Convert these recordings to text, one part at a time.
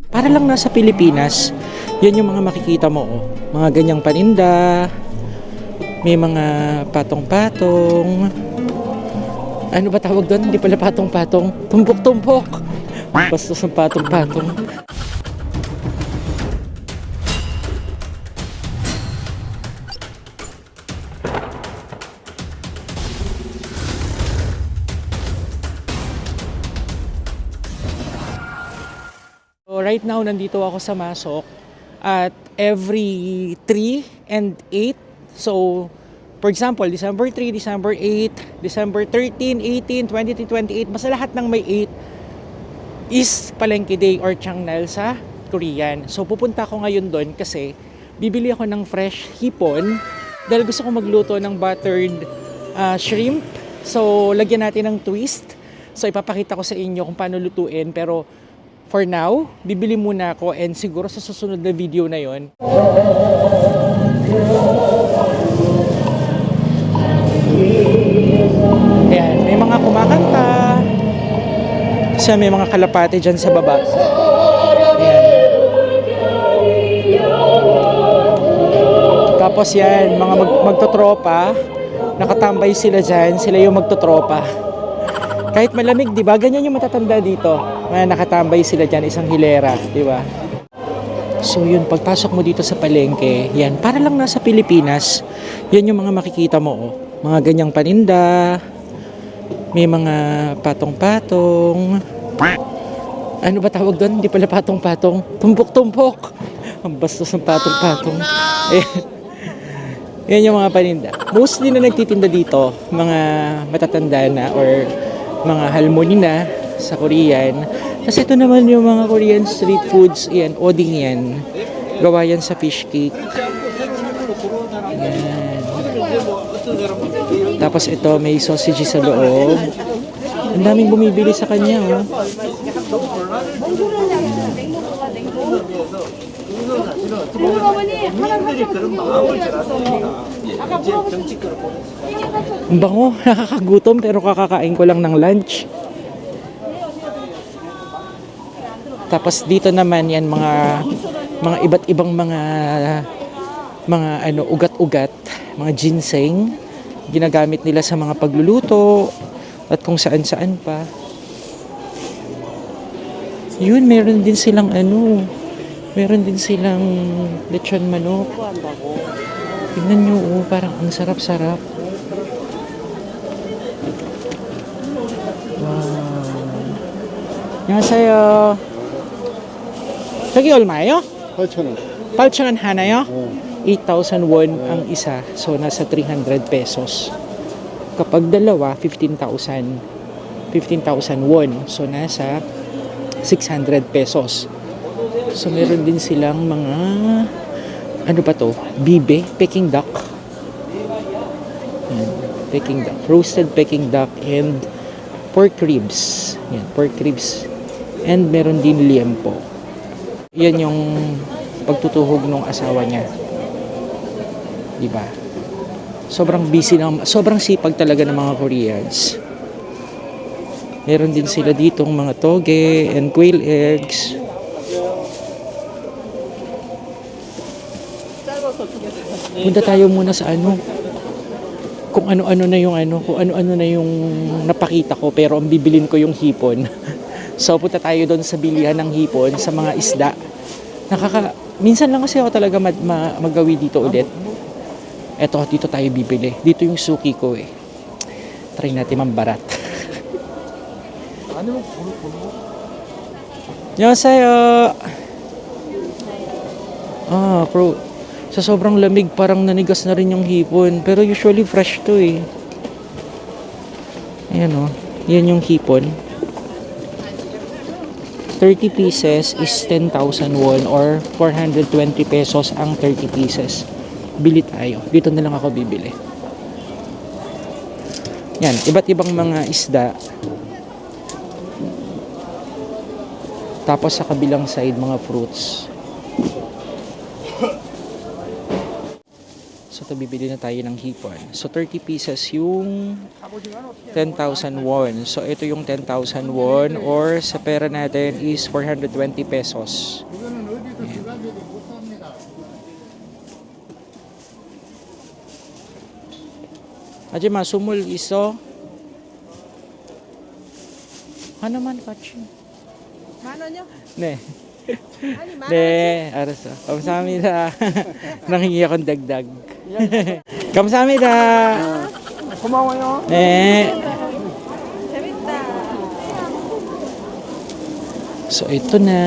Para lang nasa Pilipinas. Yan yung mga makikita mo, oh. Mga ganyang paninda. May mga patong-patong. Ano ba tawag doon? Hindi pala patong-patong. Tumpok-tumpok. Basta sa patong-patong. So right now, nandito ako sa Masok at every 3 and 8. So, for example, December 3, December 8, December 13, 18, 23, 28, basta lahat ng may 8 is Palengke Day or Changnal sa Korean. So, pupunta ako ngayon doon kasi bibili ako ng fresh hipon dahil gusto ko magluto ng buttered shrimp. So, lagyan natin ng twist. So, ipapakita ko sa inyo kung paano lutuin, pero for now, bibili muna ako and siguro sa susunod na video na yon. Ayan, may mga kumakanta. Kasi may mga kalapate dyan sa baba. Ayan. Tapos yan, mga magtotropa. Nakatambay sila dyan, sila yung magtotropa. Kahit malamig, di ba? Ganyan yung matatanda dito. Nakatambay sila dyan, isang hilera, di ba? So yun, pagpasok mo dito sa palengke, yan, para lang nasa Pilipinas. Yan yung mga makikita mo, oh. Mga ganyang paninda. May mga patong-patong. Ano ba tawag doon? Hindi pala patong-patong. Tumpok-tumpok. Ang bastos ng patong-patong. Yan yung mga paninda. Mostly na nagtitinda dito, mga matatanda na or mga halmoni na sa Korean. Kasi ito naman yung mga Korean street foods. Yan, oding yan. Gawa yan sa fish cake. Yan. Tapos ito, may sausage sa loob. Ang daming bumibili sa kanya, oh. Ang bango, nakakagutom pero kakakain ko lang ng lunch. Tapos dito naman yan mga iba't ibang mga ugat-ugat, mga ginseng, ginagamit nila sa mga pagluluto at kung saan-saan pa. Yun, meron din silang meron din silang lechon manok. Tignan nyo, oh, parang ang sarap-sarap. Wow. 안녕하세요. 저기 얼마예요? 8,000원. 8,000원 하나요? 8,000 won ang isa. So, nasa 300 pesos. Kapag dalawa, 15,000 won. So, nasa 600 pesos. So, meron din silang mga, ano ba to? Bibe, Peking duck. Yan, Peking duck. Roasted Peking duck and pork ribs. Yan, pork ribs. And meron din liempo. Yan yung pagtutuhog ng asawa niya. Diba? Sobrang busy sobrang sipag talaga ng mga Koreans. Meron din sila ditong mga toge and quail eggs. Punta tayo muna sa kung ano-ano na yung napakita ko, pero ang bibilin ko yung hipon. So punta tayo doon sa bilihan ng hipon, sa mga isda. Minsan lang kasi ako talaga magawi dito ulit. Eto, dito tayo bibili. Dito yung suki ko eh. Try natin mambarat. 안녕하세요. Sa sobrang lamig, parang nanigas na rin yung hipon. Pero usually fresh to eh. Ayan o. Yan yung hipon. 30 pieces is 10,000 won or 420 pesos ang 30 pieces. Bili tayo. Dito na lang ako bibili. Yan. Iba't ibang mga isda. Tapos sa kabilang side, mga fruits. So, ito bibili na tayo ng hipon. So, 30 pieces yung 10,000 won. So, ito yung 10,000 won or sa pera natin is 420 pesos. Aji masumul iso. Ano man kachi? 만원요? 네. 아니 만원. 네, 알았어. 감사합니다. nanghingi akong dagdag. 감사합니다. 고마워요. 네. 재밌다. So ito na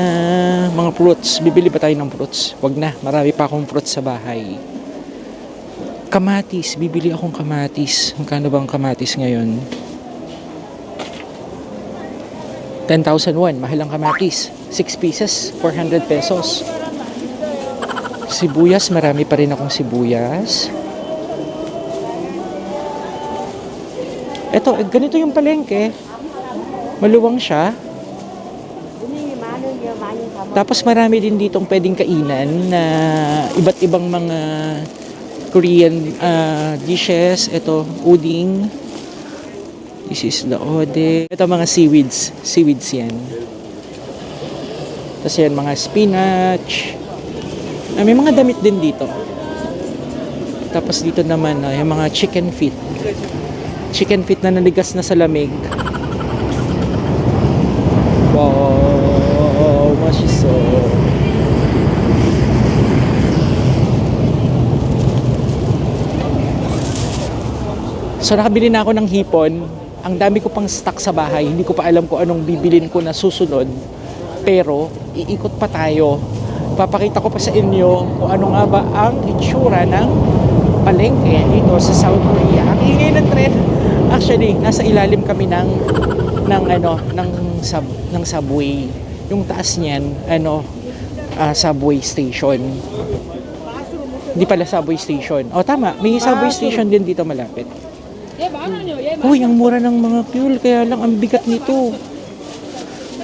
mga fruits. Bibili ba tayo ng fruits? Wag na, marami pa akong fruits sa bahay. Kamatis, bibili akong kamatis. Magkano bang kamatis ngayon? 10,000 won, mahal ang kamatis. 6 pieces, 400 pesos. Sibuyas, marami pa rin akong sibuyas. Ito, ganito yung palengke. Maluwang siya. Tapos marami din ditong pwedeng kainan na iba't ibang mga Korean dishes. Ito, uding. This is the ode. Ito mga seaweeds. Seaweeds yan. Tapos yan, mga spinach. May mga damit din dito. Tapos dito naman, yung mga chicken feet. Chicken feet na naligas na sa lamig. Wow, mashiso. So nakabili na ako ng hipon. Ang dami ko pang stock sa bahay. Hindi ko pa alam kung anong bibilin ko na susunod. Pero iikot pa tayo. Papakita ko pa sa inyo kung ano nga ba ang itsura ng palengke dito sa South Korea. Ang ingay ng tren. Actually, nasa ilalim kami ng subway. Yung taas niyan, subway station. Hindi pala subway station. Oh, tama. May subway station din dito malapit. Uy, ang mura ng mga fuel. Kaya lang, ang bigat nito.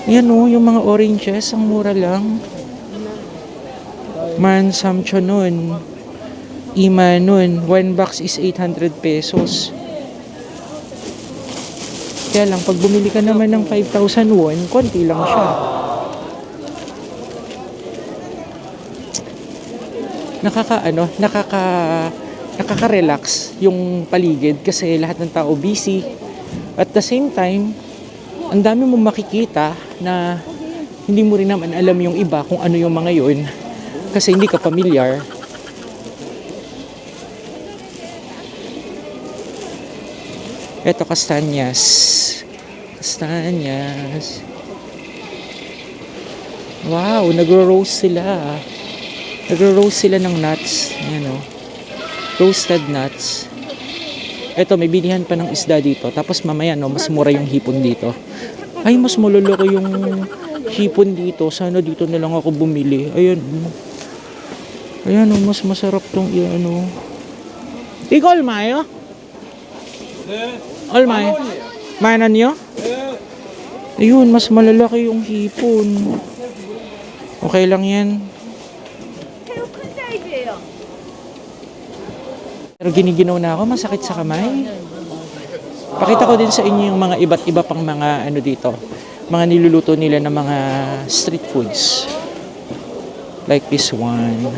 Yan o, yung mga oranges, ang mura lang. Man, samcho nun. Ima nun. 1 box is 800 pesos. Kaya lang, pag bumili ka naman ng 5,000 won, konti lang siya. Nakaka-relax yung paligid kasi lahat ng tao busy. At the same time, ang dami mong makikita na hindi mo rin naman alam yung iba kung ano yung mga yun kasi hindi ka familiar. Eto, kastanyas. Kastanyas. Wow, nagro-roast sila. Nagro-roast sila ng nuts. Ayan o. Roasted nuts. Eto, may bilihan pa ng isda dito. Tapos mamaya, no, mas mura yung hipon dito. Ay, mas maluloko yung hipon dito. Sana dito na lang ako bumili. Ayan. Ayan o, mas masarap tong ano. Ikaw, Almayo? Almay? Mainan nyo? Ayun, mas malalaki yung hipon. Okay lang yan. Pero giniginaw na ako, masakit sa kamay. Pakita ko din sa inyo yung mga iba't iba pang mga ano dito. Mga niluluto nila ng mga street foods. Like this one.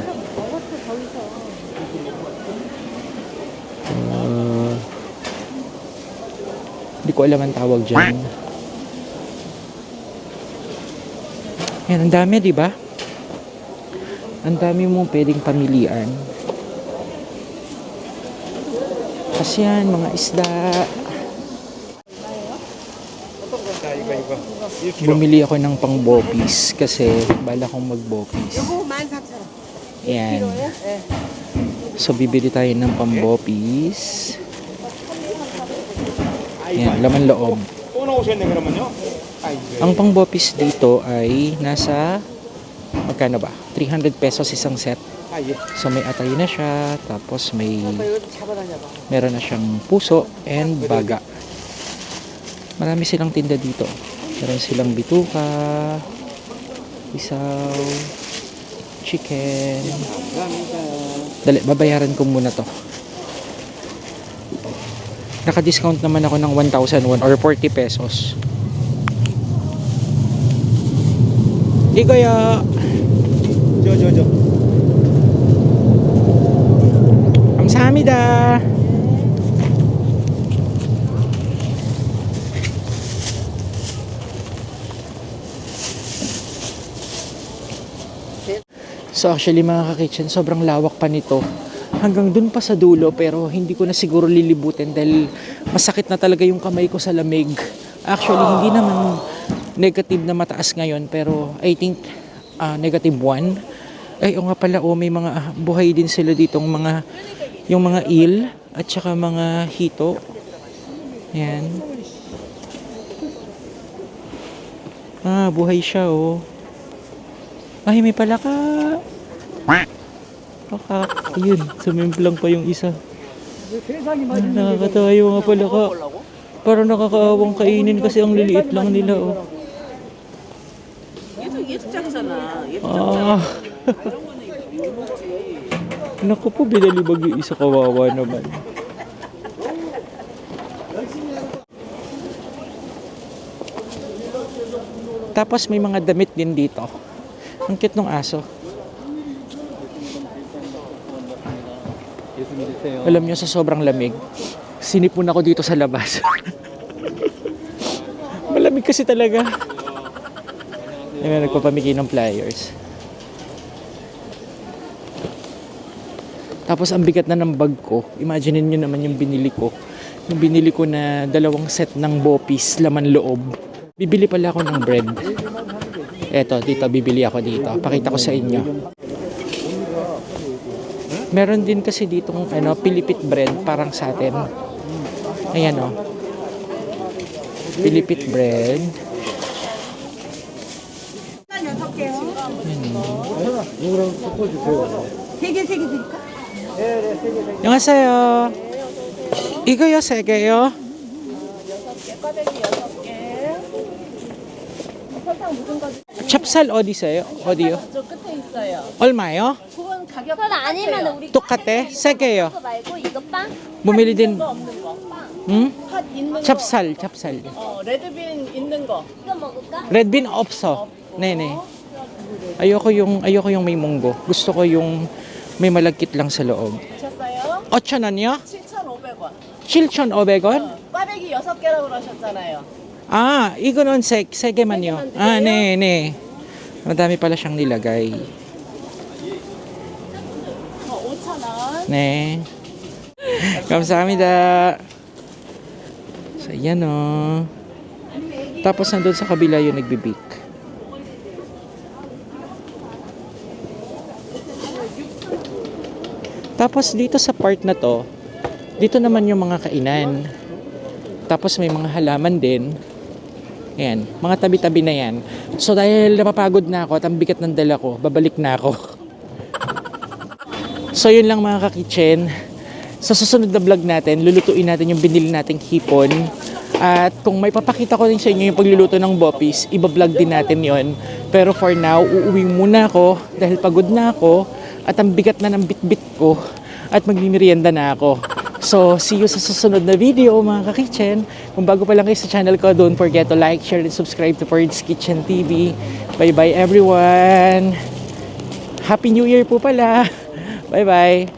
Hindi ko alam ang tawag dyan. Yan, ang dami, di ba? Ang dami mong pwedeng pamilian. Kasi yan, mga isda. Bumili ako ng pang bopis kasi bala kong mag bopis. Yan. So bibili tayo ng pang bopis. Yan, laman loob. Ang pang bopis dito ay nasa magkano ba? 300 pesos isang set. So may atay na siya, tapos meron na siyang puso and baga. Marami silang tinda dito. Meron silang bituka, isaw, chicken. Dali, babayaran ko muna to. Naka-discount naman ako ng 1,001 or 40 pesos. Di kaya... 저. 감사합니다. So actually mga ka-kitchen, sobrang lawak pa nito. Hanggang dun pa sa dulo, pero hindi ko na siguro lilibutin dahil masakit na talaga yung kamay ko sa lamig. Actually, hindi naman negative na mataas ngayon, pero I think negative 1. Ay, o nga pala, may mga buhay din sila ditong mga, yung mga eel at saka mga hito. Ayan. Buhay siya, oh. Ay, may palaka. Yun, sumimplang pa yung isa. Nakakatawa yung mga palaka. Parang nakakaawang kainin kasi ang liliit lang nila, oh. 얘도 작잖아. 얘도 Naku po, binalibag yung isa, kawawa naman. Tapos may mga damit din dito. Ang cute ng aso. Alam nyo, sa sobrang lamig, sinipon ako dito sa labas. Malamig kasi talaga. Ayun, nagpapamigay ng flyers. Tapos ang bigat na ng bag ko. Imagine nyo naman yung binili ko. Yung binili ko na 2 set ng Bopis, laman loob. Bibili pala ako ng bread. Eto, dito, bibili ako dito. Pakita ko sa inyo. Meron din kasi ditong Pilipit bread, parang sa atin. Ayan, oh. Pilipit bread. 이거랑 섞어주세요. 3개 드릴까? 안녕하세요. 이거요, 3개요? 찹쌀 어디세요? 어디요? 저 끝에 있어요. 얼마요? 그건 가격 그건 아니면 우리 똑같아? 3개요. 그거 말고 이거 빵? bumili din. 없는 거. 응? 팥 있는 찹쌀. 거. 레드빈 있는 거. 이거 먹을까? Red bean 없어. 네네. Ayoko yung may munggo. Gusto ko yung may malagkit lang sa loob. 미쳤어요? 8,000원이요? 7,500원. 7,500원? 꽈배기 6개라고 그러셨잖아요. 이거는 세 개만요. 네. Madami pala siyang nilagay. 5,000원. 네. 감사합니다. So, yan o. Tapos nandun sa kabila yung nagbibik. Tapos dito sa part na to, dito naman yung mga kainan. Tapos may mga halaman din. Ayan, mga tabi-tabi na yan. So dahil napapagod na ako at ang bigat ng dala ko, babalik na ako. So yun lang mga ka-kitchen. Sa susunod na vlog natin, lulutuin natin yung binili nating hipon. At kung may papakita ko din sa inyo yung pagluluto ng Bopis, iba-vlog din natin yon. Pero for now, uuwi muna ako dahil pagod na ako at ang bigat na ng bit-bit ko at magmimerienda na ako. So, see you sa susunod na video mga ka-kitchen. Kung bago pa lang kayo sa channel ko, don't forget to like, share, and subscribe to Ferd's Kitchen TV. Bye-bye everyone! Happy New Year po pala! Bye-bye!